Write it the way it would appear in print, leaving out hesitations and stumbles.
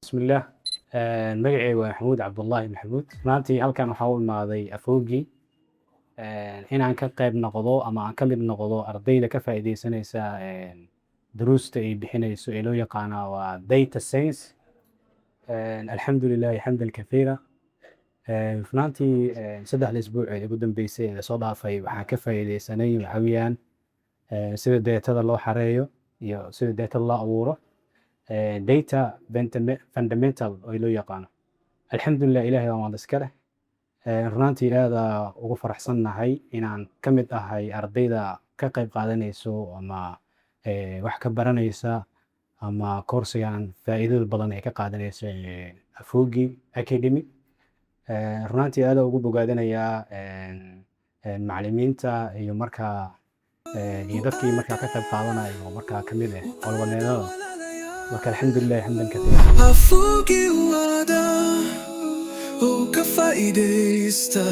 بسم الله. magacayga waa Maxamuud Cabdullaahi Maxamuud. Maantii halkan waxaa u imaaday afooggii inaan ka qayb noqdo ama aan ka mid noqdo ardayda ka faa'iidaysanaysa duruusta ay bixinayso ee loo yaqaana waa data science. alxamdulilaahi xamdan kathiira. Maantii saddexda isbuuc ee ugu dambeysay ee soo dhaafay waxaan ka faa'iidaysanay waxa weeyaan sida deetada loo xareeyo iyo sida deetada loo abuuro. data fundamental oo loo yaqaano. alxamdulillah ilaahay waa mahad iska leh. runtii aad ugu faraxsanahay inaan ka mid ahay ardayda ka qayb qaadanayso ama wax ka baranaysa ama koorsigan faa'iidada badan ay ka qaadanayso Afoogi Academy. runtii aad ugu bogaadinayaa macallimiinta iyo markaa iyo dadkii markaa ka qayb qaadanayo markaa ka mid ah howlwadeennada. marka alxamdulillah xamdan kathiira. Afoogi wada oo ka faa'iidaysta